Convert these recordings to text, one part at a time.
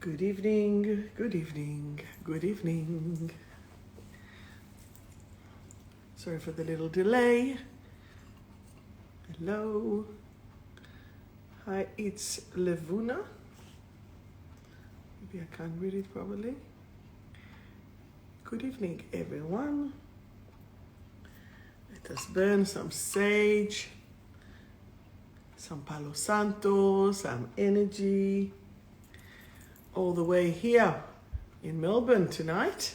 Good evening, good evening, good evening. Sorry for the little delay. Hello. Hi, it's Levuna. Maybe I can't read it properly. Good evening, everyone. Let us burn some sage, some Palo Santo, some energy, all the way here in Melbourne tonight.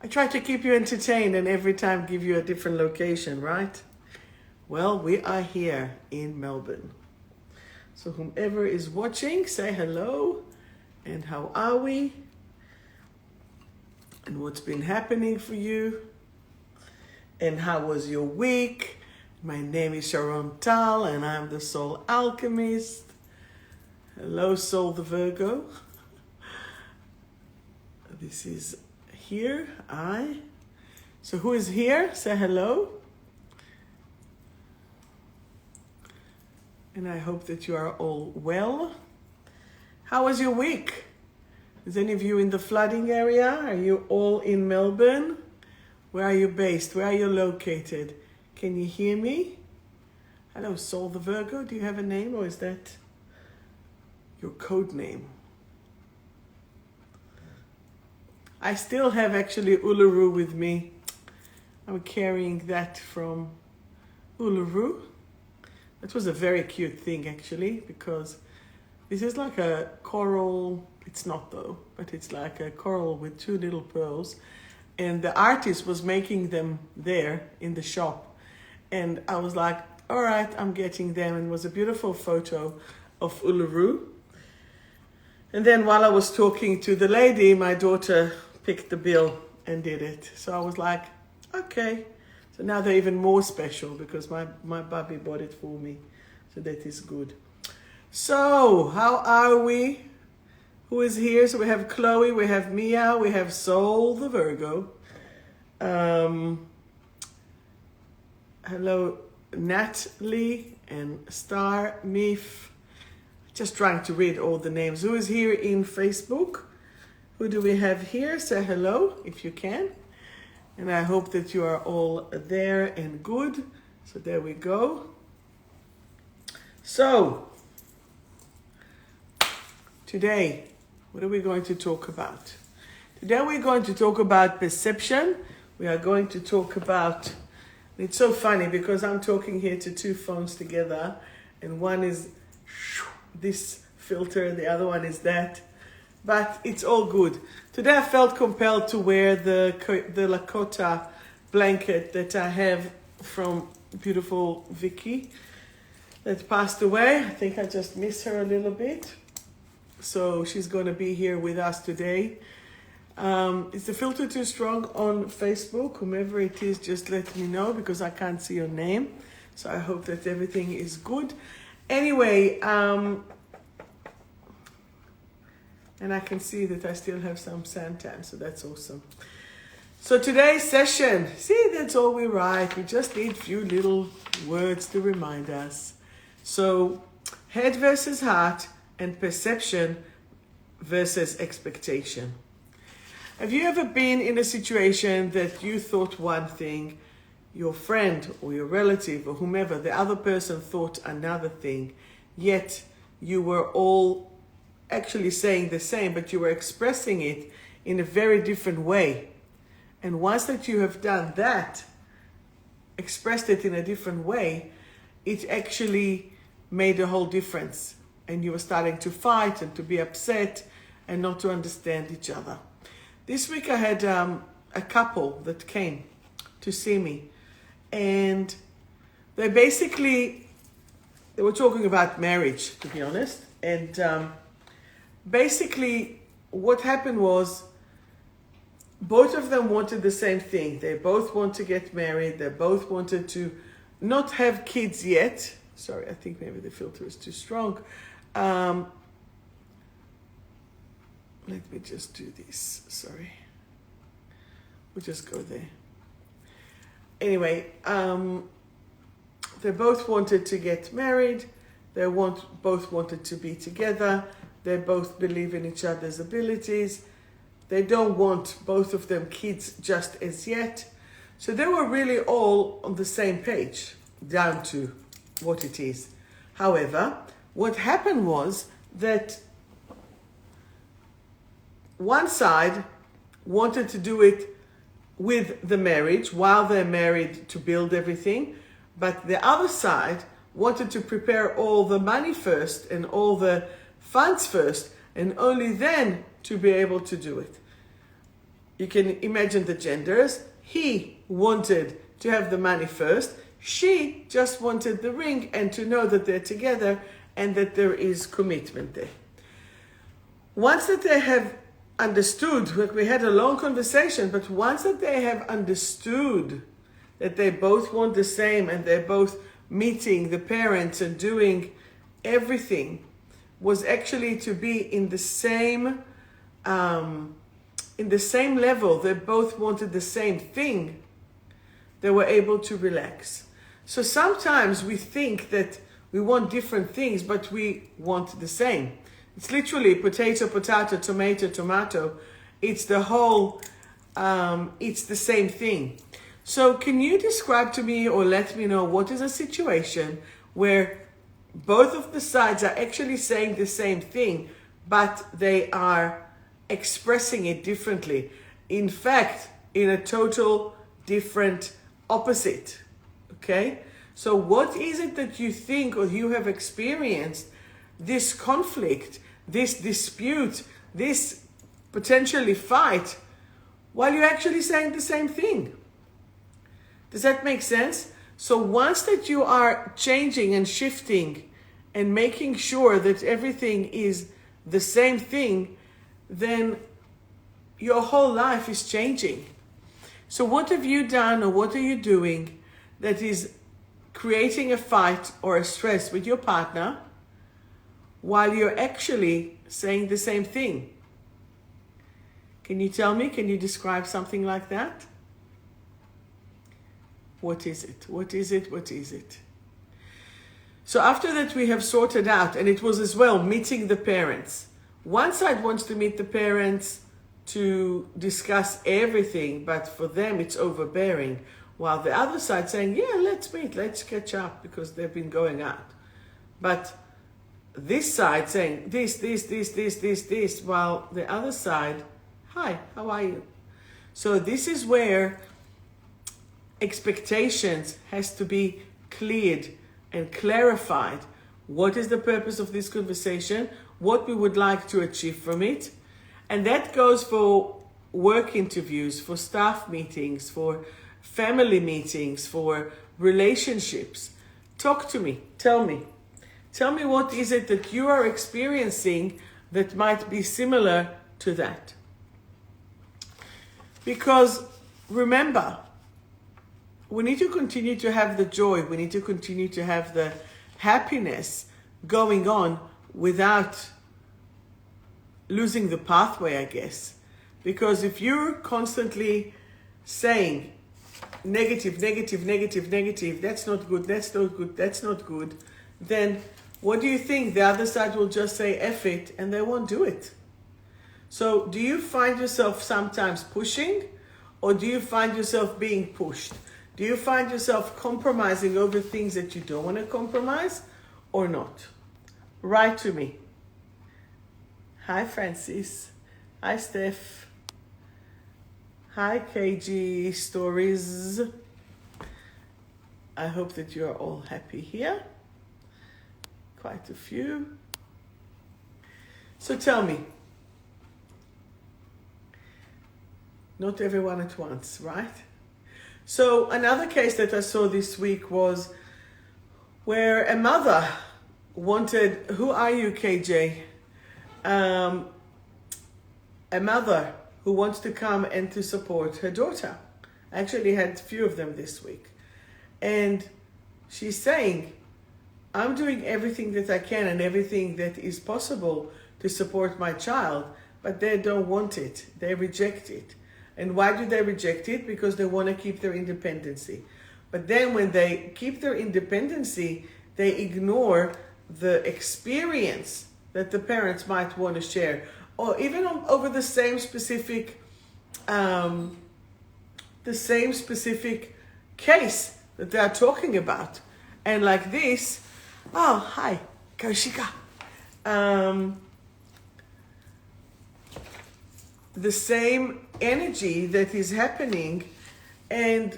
I try to keep you entertained and every time give you a different location, right? Well, we are here in Melbourne. So whomever is watching, say hello and how are we? And what's been happening for you? And how was your week? My name is 𝗪𝗏 and I'm the soul alchemist. Hello, Soul the Virgo. This is here, I. So who is here? Say hello. And I hope that you are all well. How was your week? Is any of you in the flooding area? Are you all in Melbourne? Where are you based? Where are you located? Can you hear me? Hello, Soul the Virgo. Do you have a name or is that your code name? I still have actually Uluru with me. I'm carrying that from Uluru. That was a very cute thing actually, because this is like a coral, it's not though, but it's like a coral with two little pearls. And the artist was making them there in the shop. And I was like, all right, I'm getting them. And it was a beautiful photo of Uluru. And then while I was talking to the lady, my daughter picked the bill and did it. So I was like, okay. So now they're even more special because my bubby bought it for me. So that is good. So how are we? Who is here? So we have Chloe, we have Mia, we have Soul the Virgo. Hello, Natalie and 𝗪𝗏. Just trying to read all the names. Who is here in Facebook? Who do we have here? Say hello if you can. And I hope that you are all there and good. So there we go. So, today, what are we going to talk about? Today we're going to talk about perception. We are going to talk about, it's so funny because I'm talking here to two phones together and one is this filter, the other one is that, but it's all good. Today I felt compelled to wear the Lakota blanket that I have from beautiful Vicky that passed away. I think I just miss her a little bit. So she's going to be here with us today. Is the filter too strong on Facebook? Whomever it is, just let me know because I can't see your name. So I hope that everything is good. Anyway, and I can see that I still have some suntan, so that's awesome. So today's session, see, that's all we write. We just need a few little words to remind us. So head versus heart and perception versus expectation. Have you ever been in a situation that you thought one thing, your friend or your relative or whomever, the other person thought another thing, yet you were all actually saying the same, but you were expressing it in a very different way. And once that you have done that, expressed it in a different way, it actually made a whole difference. And you were starting to fight and to be upset and not to understand each other. This week I had a couple that came to see me. And they were talking about marriage, to be honest. And basically what happened was both of them wanted the same thing. They both want to get married. They both wanted to not have kids yet. Sorry, I think maybe the filter is too strong. Let me just do this. Sorry. We'll just go there. Anyway, they both wanted to get married. They both wanted to be together. They both believe in each other's abilities. They don't want both of them kids just as yet. So they were really all on the same page, down to what it is. However, what happened was that one side wanted to do it with the marriage while they're married to build everything, but the other side wanted to prepare all the money first and all the funds first, and only then to be able to do it. You can imagine the genders. He wanted to have the money first. She just wanted the ring and to know that they're together and that there is commitment there. Once that they have understood, we had a long conversation, but once that they have understood that they both want the same and they're both meeting the parents and doing everything, was actually to be in the same level. They both wanted the same thing. They were able to relax. So sometimes we think that we want different things, but we want the same. It's literally potato, potato, tomato, tomato. It's the whole, it's the same thing. So can you describe to me or let me know what is a situation where both of the sides are actually saying the same thing, but they are expressing it differently. In fact, in a total different opposite. Okay? So what is it that you think or you have experienced this conflict, this dispute, this potentially fight, while you're actually saying the same thing? Does that make sense? So once that you are changing and shifting and making sure that everything is the same thing, then your whole life is changing. So what have you done or what are you doing that is creating a fight or a stress with your partner while you're actually saying the same thing? Can you tell me? Can you describe something like that? What is it? What is it? What is it? So after that we have sorted out, and it was as well meeting the parents. One side wants to meet the parents to discuss everything, but for them it's overbearing. While the other side saying, yeah, let's meet, let's catch up, because they've been going out. But this side saying this, while the other side, hi, how are you? So this is where expectations has to be cleared and clarified. What is the purpose of this conversation? What we would like to achieve from it? And that goes for work interviews, for staff meetings, for family meetings, for relationships. Talk to me. Tell me. Tell me what is it that you are experiencing that might be similar to that. Because remember, we need to continue to have the joy. We need to continue to have the happiness going on without losing the pathway, I guess. Because if you're constantly saying negative, negative, negative, negative, that's not good, that's not good, that's not good, then what do you think? The other side will just say F it and they won't do it. So do you find yourself sometimes pushing, or do you find yourself being pushed? Do you find yourself compromising over things that you don't want to compromise or not? Write to me. Hi, Francis. Hi, Steph. Hi, KG Stories. I hope that you're all happy here. Quite a few. So tell me. Not everyone at once, right? So another case that I saw this week was where a mother wanted, who are you, KJ? A mother who wants to come and to support her daughter. I actually had a few of them this week. And she's saying, I'm doing everything that I can and everything that is possible to support my child, but they don't want it. They reject it. And why do they reject it? Because they want to keep their independency. But then when they keep their independency, they ignore the experience that the parents might want to share, or even over the same specific case that they're talking about. And like this, oh, hi, 𝗪𝗁𝗂. The same energy that is happening, and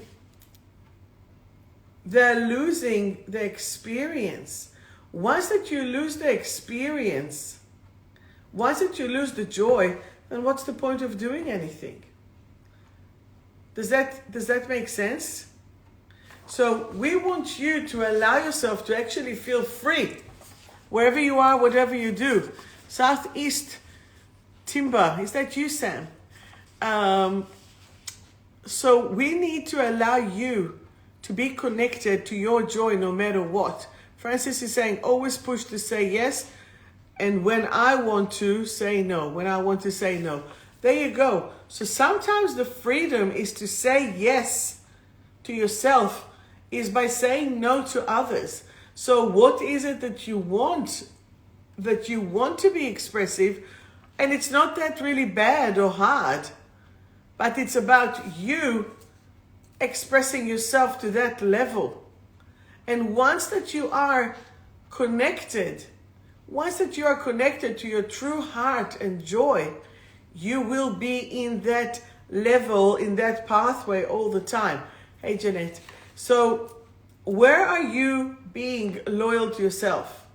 they're losing the experience. Once that you lose the experience, once that you lose the joy, then what's the point of doing anything? Does that make sense? So we want you to allow yourself to actually feel free, wherever you are, whatever you do. Southeast Timber, is that you, Sam? So we need to allow you to be connected to your joy no matter what. Francis is saying, always push to say yes, and when I want to say no, when I want to say no. There you go. So sometimes the freedom is to say yes to yourself is by saying no to others. So what is it that you want? That you want to be expressive, and it's not that really bad or hard, but it's about you expressing yourself to that level. And once that you are connected, to your true heart and joy, you will be in that level, in that pathway all the time. Hey, Jeanette. So where are you being loyal to yourself?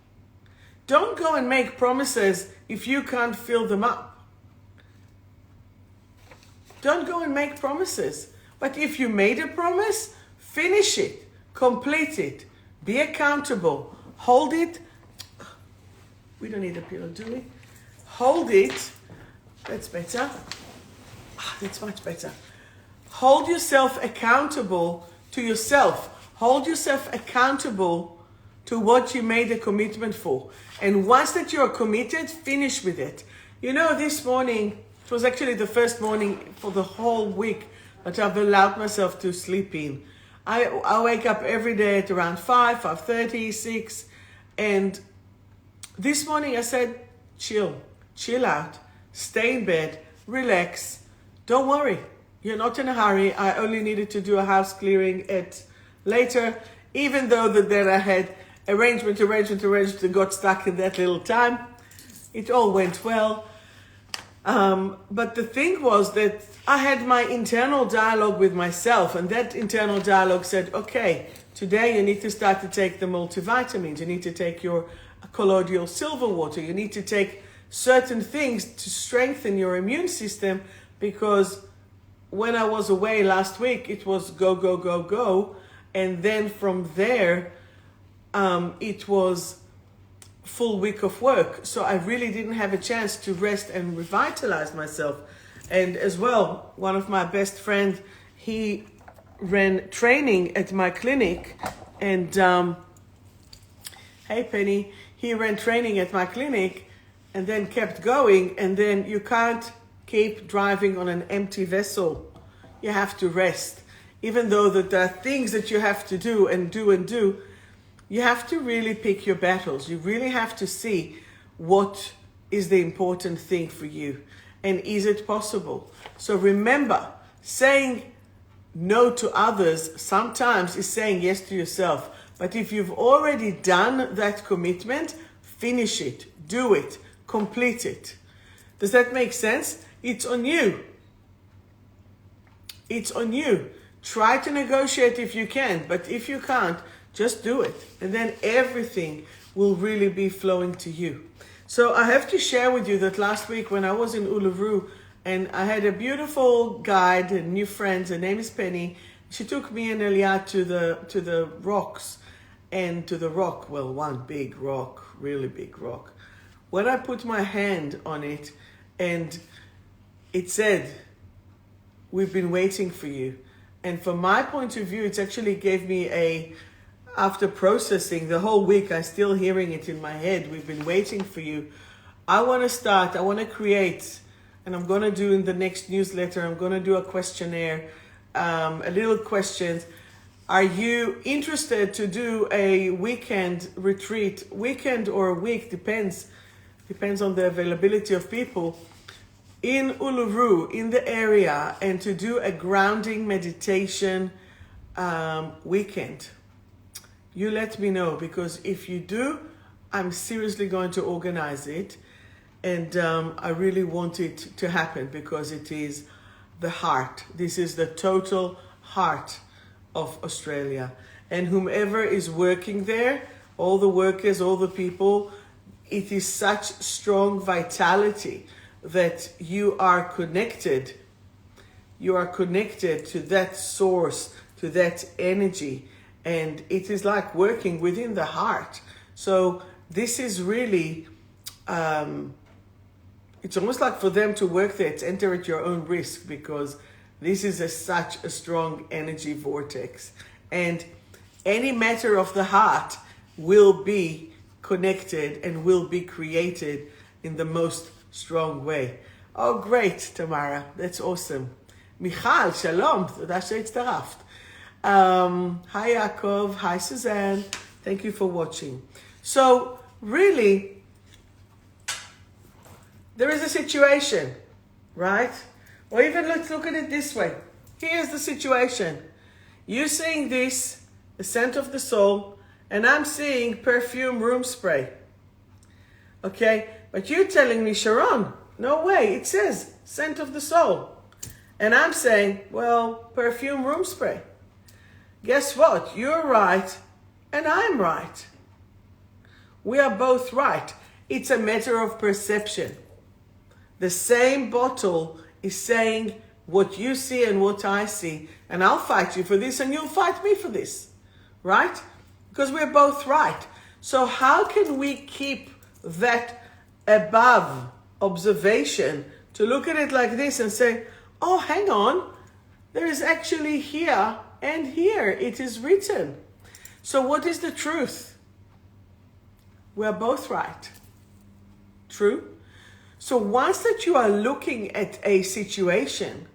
Don't go and make promises if you can't fill them up. Don't go and make promises. But if you made a promise, finish it, complete it, be accountable, hold it. We don't need a pillow, do we? Hold it. That's better. That's much better. Hold yourself accountable to yourself. Hold yourself accountable to what you made a commitment for. And once that you're committed, finish with it. You know, this morning, it was actually the first morning for the whole week that I've allowed myself to sleep in. I wake up every day at around 5, 5:30, 6. And this morning I said, chill out, stay in bed, relax. Don't worry, you're not in a hurry. I only needed to do a house clearing later, even though then I had arrangement and got stuck in that little time. It all went well. But the thing was that I had my internal dialogue with myself, and that internal dialogue said, okay, today you need to start to take the multivitamins, you need to take your colloidal silver water, you need to take certain things to strengthen your immune system, because when I was away last week, it was go, go, go, go. And then from there, it was full week of work. So I really didn't have a chance to rest and revitalize myself. And as well, one of my best friends, he ran training at my clinic. And, hey, Penny, he ran training at my clinic and then kept going. And then you can't keep driving on an empty vessel. You have to rest. Even though that there are things that you have to do, you have to really pick your battles. You really have to see what is the important thing for you. And is it possible? So remember, saying no to others sometimes is saying yes to yourself. But if you've already done that commitment, finish it, do it, complete it. Does that make sense? It's on you. It's on you. Try to negotiate if you can, but if you can't, just do it. And then everything will really be flowing to you. So I have to share with you that last week when I was in Uluru, and I had a beautiful guide and new friends, her name is Penny. She took me and Elia to the rocks and to the rock. Well, one big rock, really big rock. When I put my hand on it and it said, "We've been waiting for you." And from my point of view, it actually gave me after processing the whole week, I'm still hearing it in my head. We've been waiting for you. I want to create, and I'm going to do in the next newsletter, I'm going to do a questionnaire, a little questions. Are you interested to do a weekend retreat, weekend or a week, depends, depends on the availability of people, in Uluru, in the area, and to do a grounding meditation weekend. You let me know, because if you do, I'm seriously going to organize it. And I really want it to happen, because it is the heart. This is the total heart of Australia. And whomever is working there, all the workers, all the people, it is such strong vitality that you are connected. You are connected to that source, to that energy. And it is like working within the heart. So this is really, it's almost like for them to work there, it's enter at your own risk, because this is such a strong energy vortex. And any matter of the heart will be connected and will be created in the most strong way. Oh, great, Tamara. That's awesome. מיכל, שלום. תודה שהצטרפת. Hi, Yaakov. Hi, Suzanne. Thank you for watching. So, really, there is a situation, right? Or even let's look at it this way. Here's the situation. You're seeing this, the scent of the soul, and I'm seeing perfume room spray. Okay? But you're telling me, Sharon, no way, it says scent of the soul. And I'm saying, well, perfume room spray. Guess what? You're right, and I'm right. We are both right. It's a matter of perception. The same bottle is saying what you see and what I see, and I'll fight you for this and you'll fight me for this, right? Because we're both right. So how can we keep that above observation to look at it like this and say, oh, hang on, there is actually here and here, it is written. So what is the truth? We're both right. True? So once that you are looking at a situation,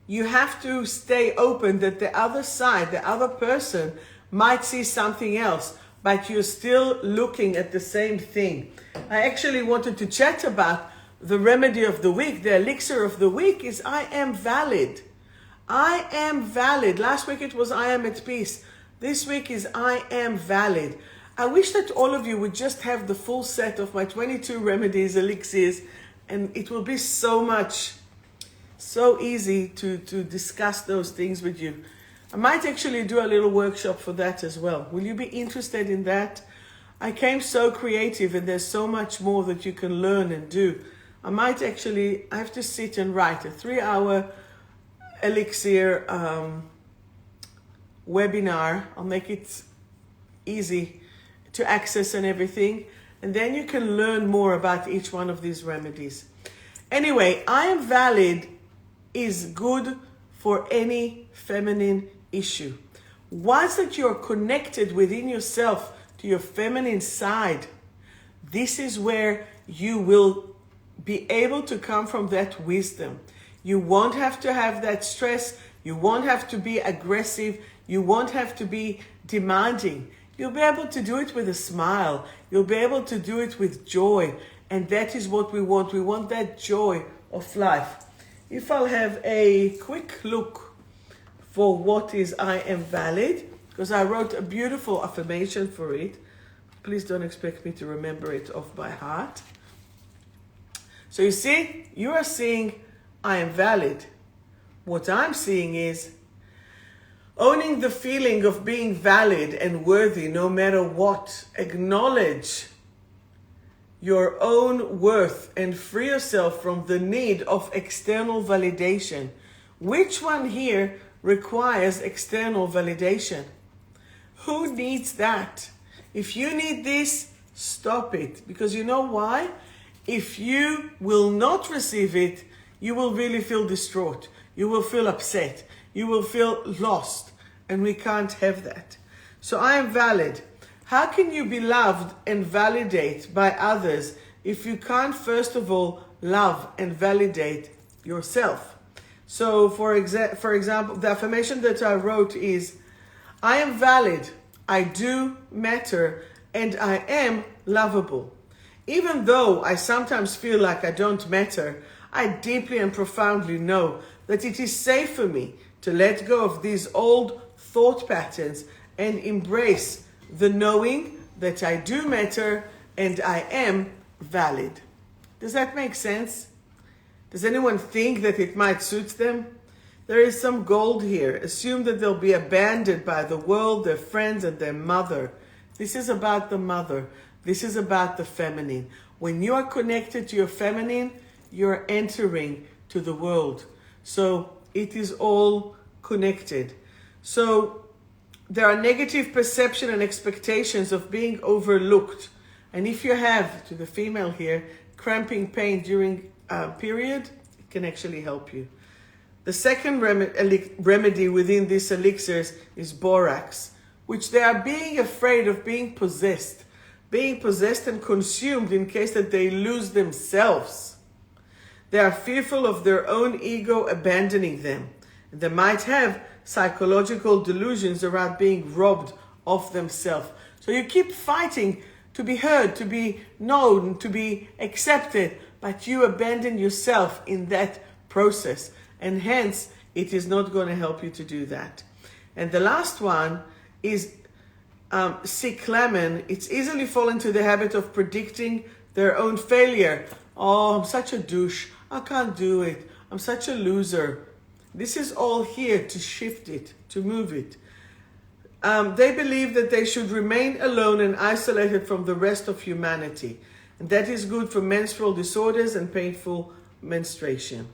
you have to stay open that the other side, the other person might see something else, but you're still looking at the same thing. I actually wanted to chat about the remedy of the week. The elixir of the week is I am valid. I am valid. Last week it was I am at peace. This week is I am valid. I wish that all of you would just have the full set of my 22 remedies, elixirs, and it will be so easy to discuss those things with you. I might actually do a little workshop for that as well. Will you be interested in that? I came so creative, and there's so much more that you can learn and do. I have to sit and write a 3-hour elixir webinar. I'll make it easy to access and everything. And then you can learn more about each one of these remedies. Anyway, I am valid is good for any feminine issue. Once that you're connected within yourself to your feminine side, this is where you will be able to come from that wisdom. You won't have to have that stress. You won't have to be aggressive. You won't have to be demanding. You'll be able to do it with a smile. You'll be able to do it with joy. And that is what we want. We want that joy of life. If I'll have a quick look for what is I am valid, because I wrote a beautiful affirmation for it. Please don't expect me to remember it off by heart. So you see, you are seeing I am valid. What I'm seeing is owning the feeling of being valid and worthy no matter what. Acknowledge your own worth and free yourself from the need of external validation. Which one here requires external validation? Who needs that? If you need this, stop it. Because you know why? If you will not receive it, you will really feel distraught. You will feel upset. You will feel lost. And we can't have that. So I am valid. How can you be loved and validate by others if you can't first of all love and validate yourself? So for example, the affirmation that I wrote is, I am valid, I do matter, and I am lovable. Even though I sometimes feel like I don't matter, I deeply and profoundly know that it is safe for me to let go of these old thought patterns and embrace the knowing that I do matter and I am valid. Does that make sense? Does anyone think that it might suit them? There is some gold here. Assume that they'll be abandoned by the world, their friends, and their mother. This is about the mother. This is about the feminine. When you are connected to your feminine, you're entering to the world. So it is all connected. So there are negative perception and expectations of being overlooked. And if you have, to the female here, cramping pain during a period, it can actually help you. The second remedy within these elixirs is borax, which they are being afraid of being possessed and consumed in case that they lose themselves. They are fearful of their own ego abandoning them. They might have psychological delusions around being robbed of themselves. So you keep fighting to be heard, to be known, to be accepted, but you abandon yourself in that process. And hence, it is not going to help you to do that. And the last one is cie𝗂𝗵𝗏. It's easily fall into the habit of predicting their own failure. Oh, I'm such a douche. I can't do it. I'm such a loser. This is all here to shift it, to move it. They believe that they should remain alone and isolated from the rest of humanity. And that is good for menstrual disorders and painful menstruation.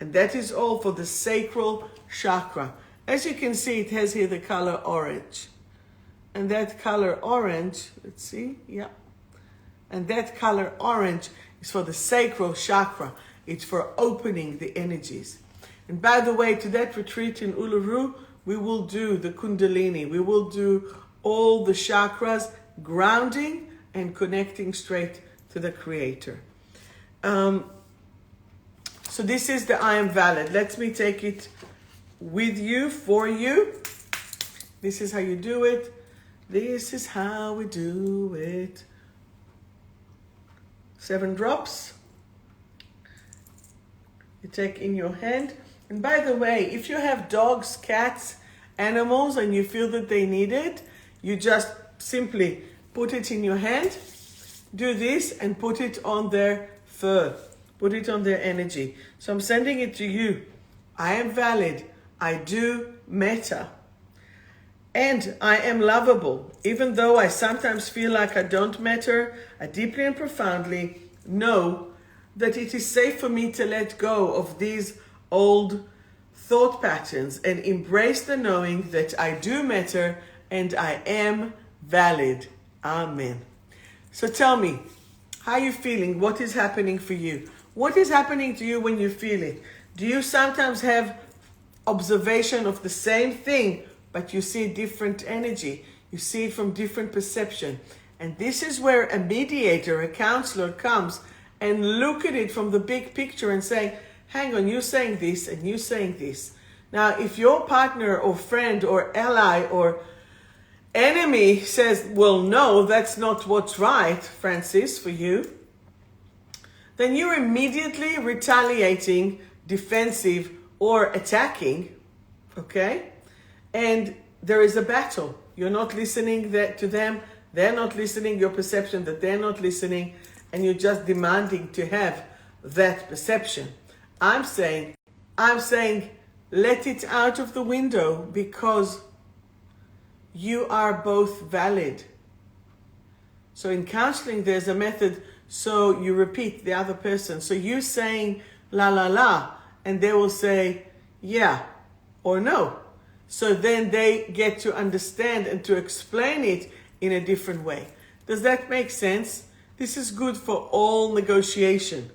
And that is all for the sacral chakra. As you can see, it has here the color orange. And that color orange, let's see, yeah. And that color orange is for the sacral chakra. It's for opening the energies. And by the way, to that retreat in Uluru, we will do the Kundalini. We will do all the chakras, grounding and connecting straight to the Creator. So this is the I am valid. Let me take it with you, for you. This is how you do it. This is how we do it. 7 drops. You take in your hand. And by the way, if you have dogs, cats, animals, and you feel that they need it, you just simply put it in your hand, do this, and put it on their fur. Put it on their energy. So I'm sending it to you. I am valid. I do matter. And I am lovable. Even though I sometimes feel like I don't matter, I deeply and profoundly know that it is safe for me to let go of these old thought patterns and embrace the knowing that I do matter and I am valid. Amen. So tell me, how are you feeling? What is happening for you? What is happening to you when you feel it? Do you sometimes have observation of the same thing, but you see different energy? You see it from different perception. And this is where a mediator, a counselor comes and look at it from the big picture and say, hang on, you're saying this and you're saying this. Now, if your partner or friend or ally or enemy says, well, no, that's not what's right, Francis, for you, then you're immediately retaliating, defensive, or attacking, okay? And there is a battle. You're not listening to them. They're not listening. Your perception that they're not listening, and you're just demanding to have that perception. I'm saying, let it out of the window, because you are both valid. So in counseling, there's a method. So you repeat the other person. So you're saying la la la, and they will say yeah or no. So then they get to understand and to explain it in a different way. Does that make sense? This is good for all negotiation.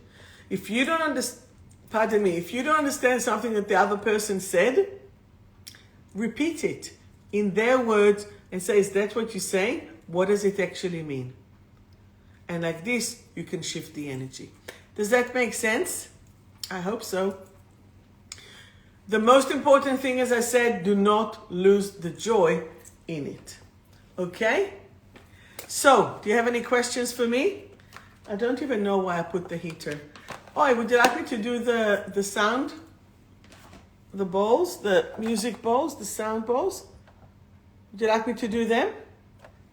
If you don't if you don't understand something that the other person said, repeat it in their words and say, is that what you're saying? What does it actually mean? And like this, you can shift the energy. Does that make sense? I hope so. The most important thing, as I said, do not lose the joy in it. Okay? So, do you have any questions for me? I don't even know why I put the heater. Oh, would you like me to do the sound? The bowls, the music bowls, the sound bowls? Would you like me to do them?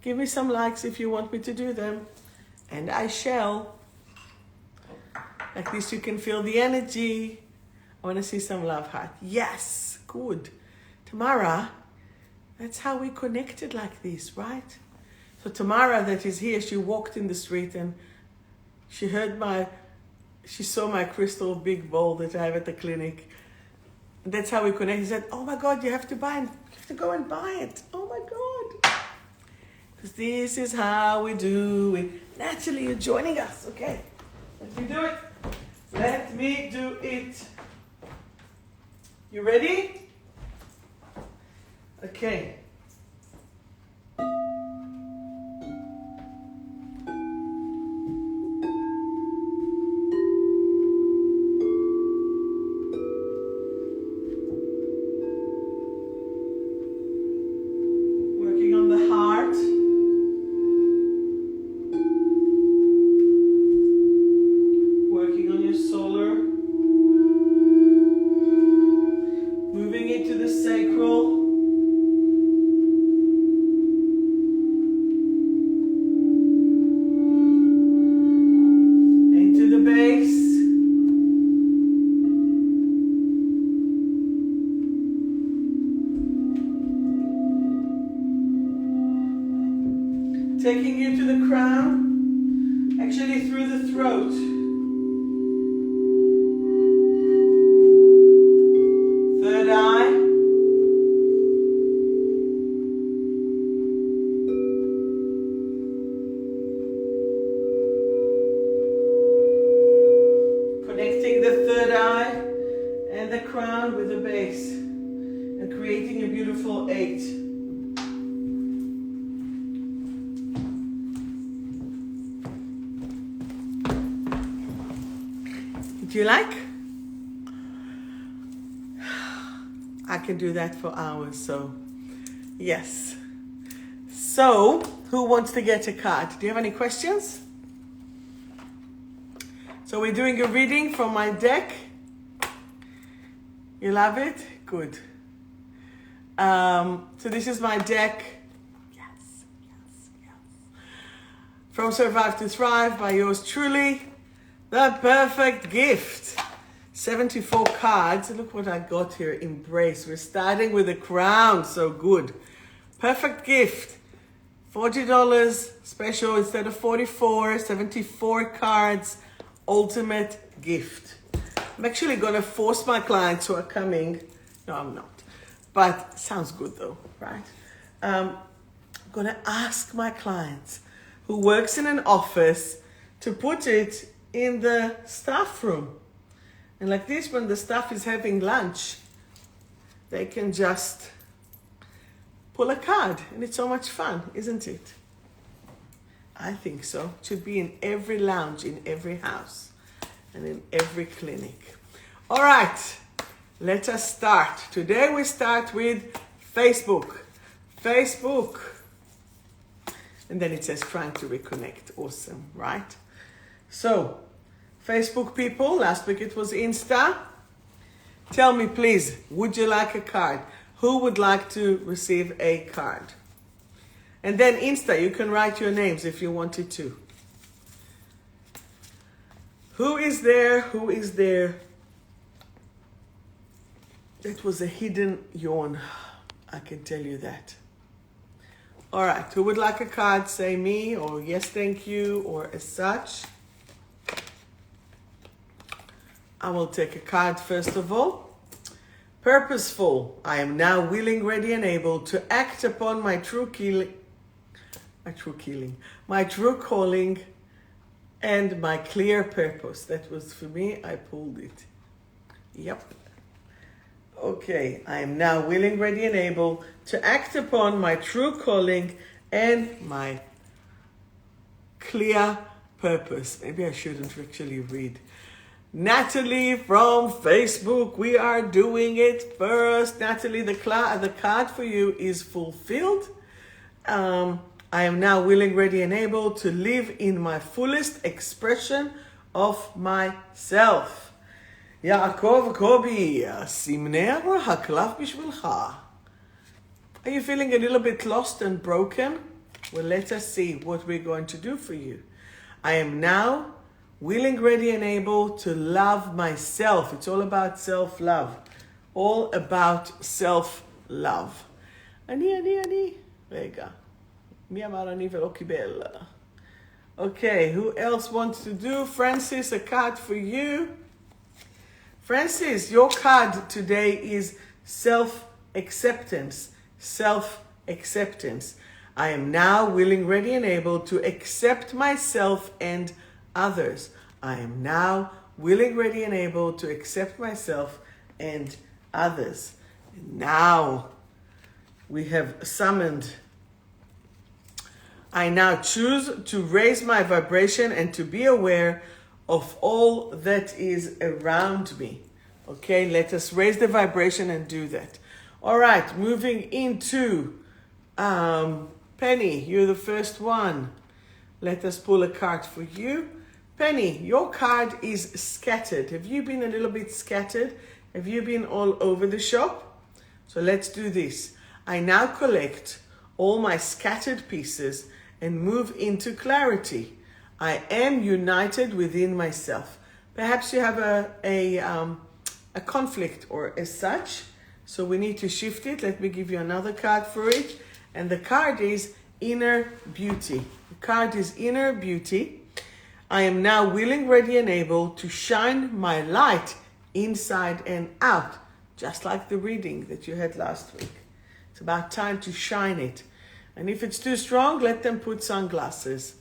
Give me some likes if you want me to do them. And I shall. Like this you can feel the energy. I want to see some love heart. Yes, good. Tamara, that's how we connected like this, right? So Tamara that is here, she walked in the street and she saw my crystal big bowl that I have at the clinic. That's how we connected. She said, oh my God, you have to go and buy it. Oh my God. Because this is how we do it. Naturally, you're joining us. Okay, let me do it. Let me do it. You ready? Okay. Working on the heart. Working on your solar. Moving into the sacral. Into the base. Taking you to the crown, actually through the throat. Third eye. Connecting the third eye and the crown with the base and creating a beautiful 8. Do you like? I can do that for hours, so yes. So, who wants to get a card? Do you have any questions? So we're doing a reading from my deck. You love it? Good. So this is my deck. Yes. From Survive to Thrive by yours truly. The perfect gift. 74 cards. Look what I got here. Embrace. We're starting with a crown. So good. Perfect gift. $40 special instead of 44. 74 cards. Ultimate gift. I'm actually going to force my clients who are coming. No, I'm not. But sounds good though, right? I'm going to ask my clients who works in an office to put it in the staff room. And like this, when the staff is having lunch, they can just pull a card. And it's so much fun, isn't it? I think so. It should be in every lounge, in every house, and in every clinic. All right, let us start. Today we start with Facebook. Facebook. And then it says trying to reconnect. Awesome, right? So, Facebook people, last week it was Insta. Tell me please, would you like a card? Who would like to receive a card? And then Insta, you can write your names if you wanted to. Who is there? Who is there? That was a hidden yawn, I can tell you that. All right, who would like a card? Say me, or yes, thank you, or as such. I will take a card first of all. Purposeful. I am now willing, ready, and able to act upon my true calling, and my clear purpose. That was for me. I pulled it. Yep. Okay. I am now willing, ready, and able to act upon my true calling and my clear purpose. Maybe I shouldn't actually read. Natalie from Facebook, we are doing it first. Natalie, the card for you is fulfilled. I I am now willing, ready, and able to live in my fullest expression of myself. 𝗪𝗵𝗿𝗄𝗵 𝗦𝗵𝗲 𝗧𝗹𝗹. Are you feeling a little bit lost and broken? Well, let us see what we're going to do for you. I am now willing, ready, and able to love myself. It's all about self-love. All about self-love. אני. רגע. מי אמר אני ולא קיבל? Okay, who else wants to do? Francis, a card for you. Francis, your card today is self-acceptance. Self-acceptance. I am now willing, ready, and able to accept myself and others. I am now willing, ready, and able to accept myself and others. Now we have summoned. I now choose to raise my vibration and to be aware of all that is around me. Okay, let us raise the vibration and do that. All right, moving into Penny, you're the first one. Let us pull a card for you. Penny, your card is scattered. Have you been a little bit scattered? Have you been all over the shop? So let's do this. I now collect all my scattered pieces and move into clarity. I am united within myself. Perhaps you have a conflict or as such, so we need to shift it. Let me give you another card for it. And the card is Inner Beauty. The card is Inner Beauty. I am now willing, ready, and able to shine my light inside and out, just like the reading that you had last week. It's about time to shine it. And if it's too strong, let them put sunglasses.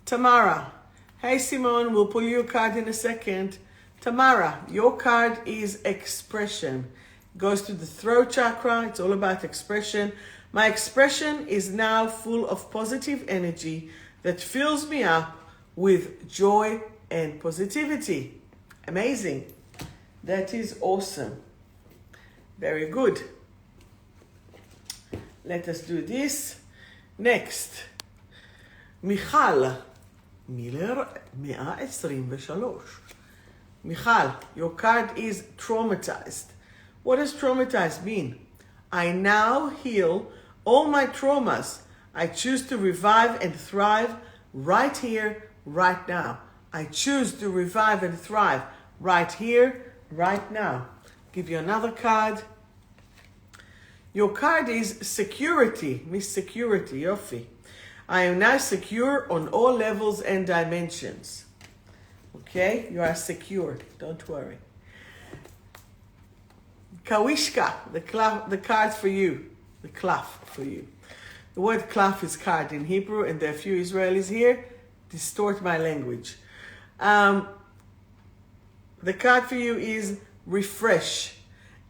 Tamara. Hey, Simone, we'll pull you a card in a second. Tamara, your card is expression. It goes to the throat chakra. It's all about expression. My expression is now full of positive energy that fills me up with joy and positivity. Amazing. That is awesome. Very good. Let us do this. Next, מיכל מילר 123. Michal, your card is traumatized. What does traumatized mean? I now heal all my traumas. I choose to revive and thrive right here, right now. I choose to revive and thrive right here, right now. Give you another card. Your card is security. Miss Security, Yofi. I am now secure on all levels and dimensions. Okay, you are secure. Don't worry. Kawishka, the card for you. The klaf for you. The word klaf is card in Hebrew, and there are a few Israelis here. Distort my language. The card for you is refresh.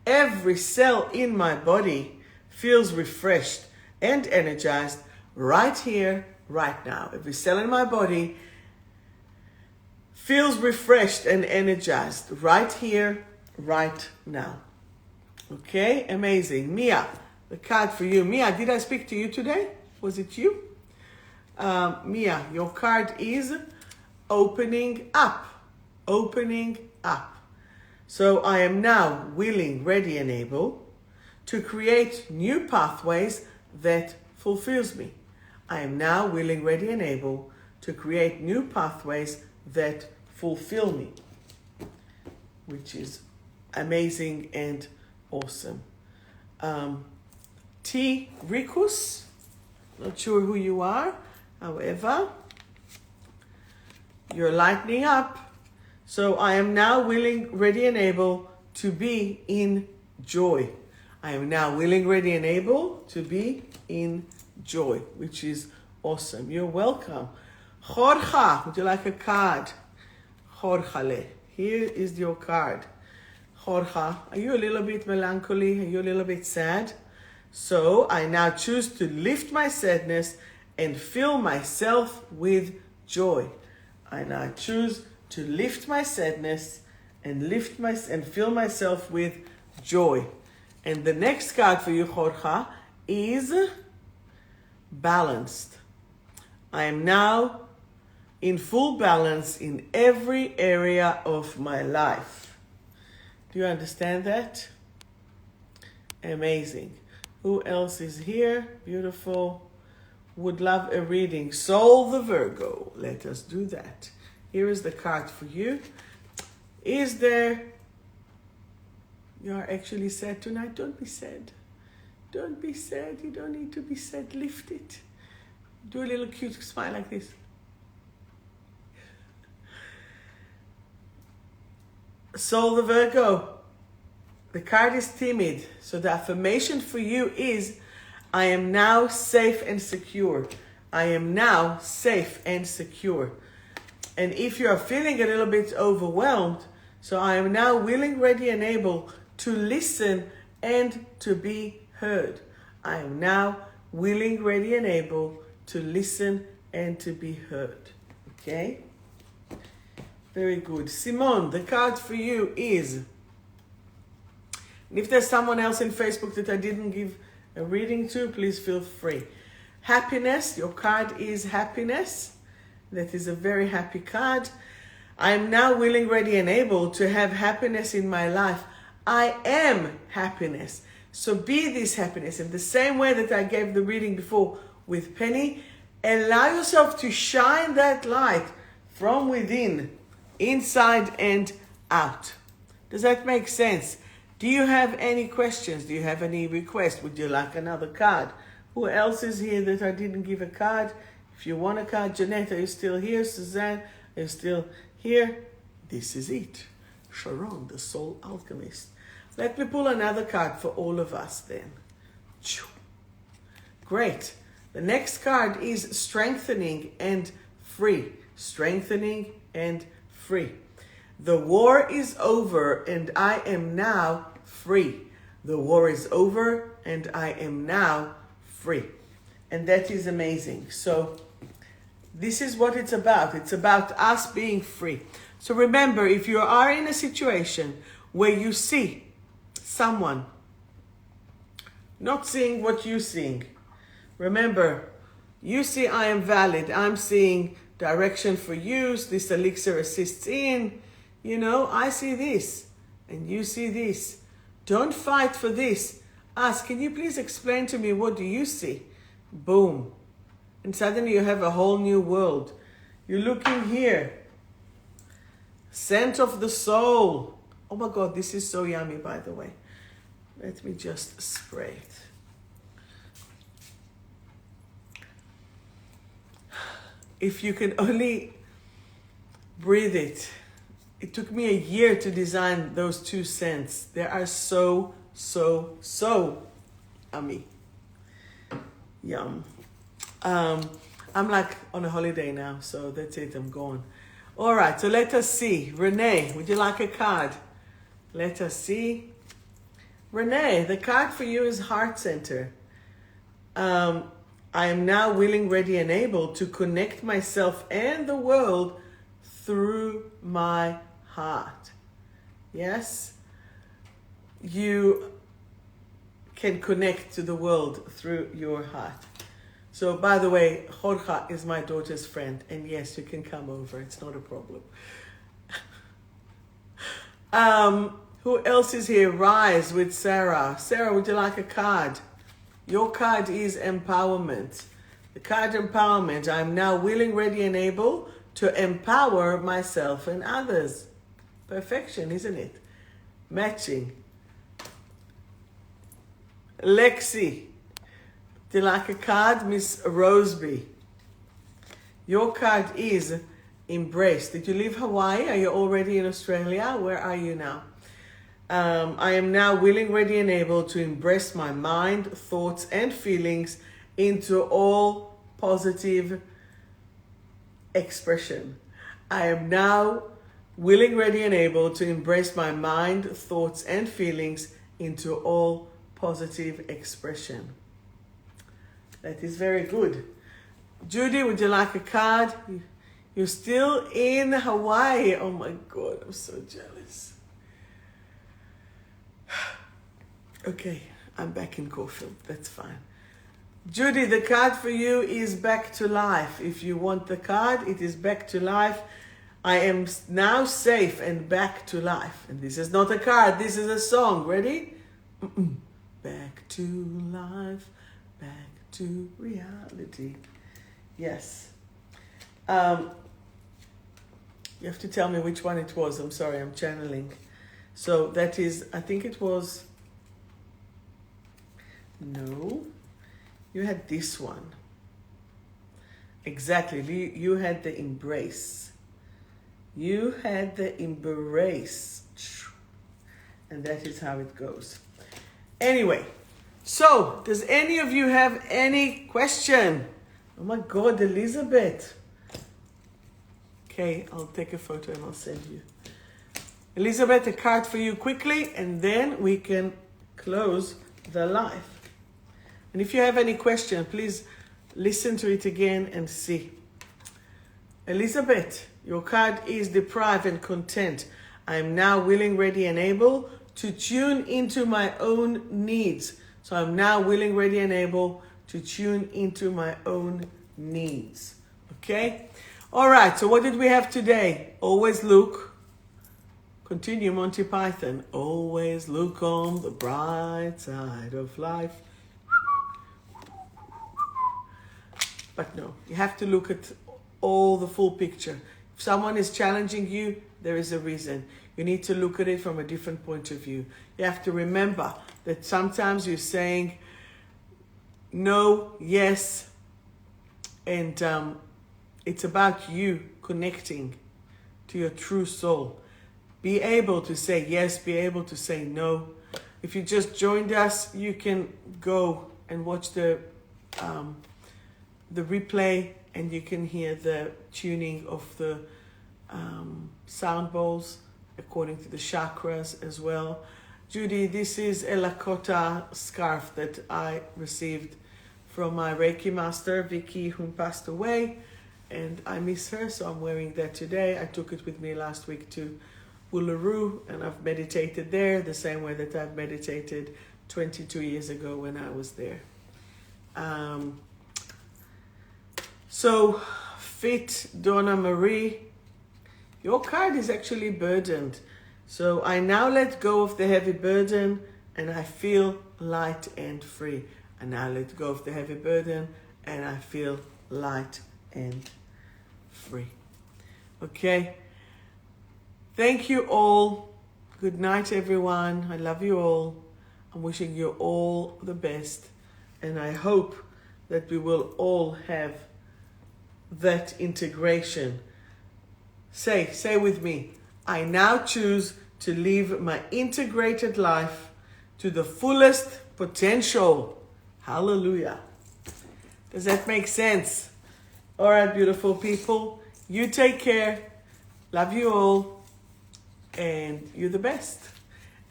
Every cell in my body feels refreshed and energized right here, right now. Every cell in my body feels refreshed and energized right here, right now. Okay, amazing. Mia, the card for you. Mia, did I speak to you today? Was it you? Mia, your card is opening up. Opening up. So I am now willing, ready, and able to create new pathways that fulfills me. I am now willing, ready, and able to create new pathways that fulfill me, which is amazing and awesome. 𝗪𝗏, not sure who you are. However, you're lightening up. So I am now willing, ready, and able to be in joy. I am now willing, ready, and able to be in joy, which is awesome. You're welcome. 𝗀𝗏, would you like a card? 𝗀𝗏. Here is your card. 𝗀𝗏, are you a little bit melancholy? Are you a little bit sad? So I now choose to lift my sadness and fill myself with joy. I now choose to lift my sadness and fill myself with joy. And the next card for you, 𝗀𝗏, is balanced. I am now in full balance in every area of my life. Do you understand that? Amazing. Who else is here? Beautiful. Would love a reading. Soul the Virgo. Let us do that. Here is the card for you. Is there... You are actually sad tonight? Don't be sad. Don't be sad. You don't need to be sad. Lift it. Do a little cute smile like this. Soul the Virgo. The card is timid. So the affirmation for you is, I am now safe and secure. I am now safe and secure. And if you are feeling a little bit overwhelmed, so I am now willing, ready, and able to listen and to be heard. I am now willing, ready, and able to listen and to be heard. Okay? Very good. Simone, the card for you is, and if there's someone else in Facebook that I didn't give a reading to, please feel free. Happiness, your card is happiness. That is a very happy card. I am now willing, ready, and able to have happiness in my life. I am happiness. So be this happiness. In the same way that I gave the reading before with Penny, allow yourself to shine that light from within, inside and out. Does that make sense? Do you have any questions? Do you have any requests? Would you like another card? Who else is here that I didn't give a card? If you want a card, Jeanette, are you still here? Suzanne, are you still here? This is it. Sharon, the soul alchemist. Let me pull another card for all of us then. Great. The next card is strengthening and free. Strengthening and free. The war is over and I am now free. The war is over and I am now free. And that is amazing. So this is what it's about. It's about us being free. So remember, if you are in a situation where you see someone not seeing what you're seeing, remember, you see I am valid. I'm seeing direction for use. This elixir assists in. You know, I see this and you see this. Don't fight for this. Ask, can you please explain to me, what do you see? Boom. And suddenly you have a whole new world. You're looking here. Scent of the soul. Oh my God, this is so yummy, by the way. Let me just spray it. If you can only breathe it. It took me a year to design those two scents. They are so yummy. Yum. I'm like on a holiday now, so that's it, I'm gone. All right, so let us see. Renee, would you like a card? Let us see. Renee, the card for you is Heart Center. I am now willing, ready, and able to connect myself and the world through my heart. Yes? You can connect to the world through your heart. So, by the way, Jorge is my daughter's friend. And yes, you can come over. It's not a problem. Who else is here? Rise with Sarah. Sarah, would you like a card? Your card is empowerment. The card empowerment. I'm now willing, ready, and able to empower myself and others. Perfection, isn't it? Matching. Lexi. Do you like a card? Miss Roseby. Your card is embrace. Did you leave Hawaii? Are you already in Australia? Where are you now? I am now willing, ready, and able to embrace my mind, thoughts, and feelings into all positive expression. I am now willing, ready, and able to embrace my mind, thoughts, and feelings into all positive expression. That is very good. Judy, would you like a card? You're still in Hawaii. Oh my God, I'm so jealous. Okay, I'm back in Caulfield. That's fine. Judy, the card for you is back to life. If you want the card, it is back to life. I am now safe and back to life. And this is not a card, this is a song. Ready? Back to life, back to reality. Yes. You have to tell me which one it was. I'm sorry, I'm channeling. So that is, I think it was, no, you had this one. Exactly, you had the embrace. You had the embrace. And that is how it goes. Anyway, so does any of you have any question? Oh my God, Elizabeth. Okay, I'll take a photo and I'll send you. Elizabeth, a card for you quickly, and then we can close the live. And if you have any question, please listen to it again and see. Elizabeth, your card is deprived and content. I am now willing, ready, and able to tune into my own needs. So I'm now willing, ready, and able to tune into my own needs. Okay? All right, so what did we have today? Always look. Continue, Monty Python. Always look on the bright side of life. But no, you have to look at all the full picture. If someone is challenging you, there is a reason. You need to look at it from a different point of view. You have to remember that sometimes you're saying no, yes, and it's about you connecting to your true soul. Be able to say yes, be able to say no. If you just joined us, you can go and watch the replay, and you can hear the tuning of the sound bowls according to the chakras as well. Judy, this is a Lakota scarf that I received from my Reiki master, 𝗵𝗵𝗵𝗵, whom passed away, and I miss her, so I'm wearing that today. I took it with me last week to Uluru, and I've meditated there the same way that I've meditated 22 years ago when I was there. So, Fit Donna Marie, your card is actually burdened. So I now let go of the heavy burden and I feel light and free. I now let go of the heavy burden and I feel light and free. Okay. Thank you all. Good night, everyone. I love you all. I'm wishing you all the best. And I hope that we will all have that integration. Say with me, I now choose to live my integrated life to the fullest potential. Hallelujah. Does that make sense? All right, beautiful people. You take care. Love you all. And you're the best.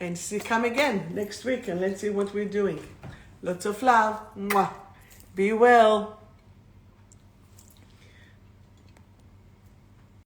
And come again next week and let's see what we're doing. Lots of love. Mwah. Be well.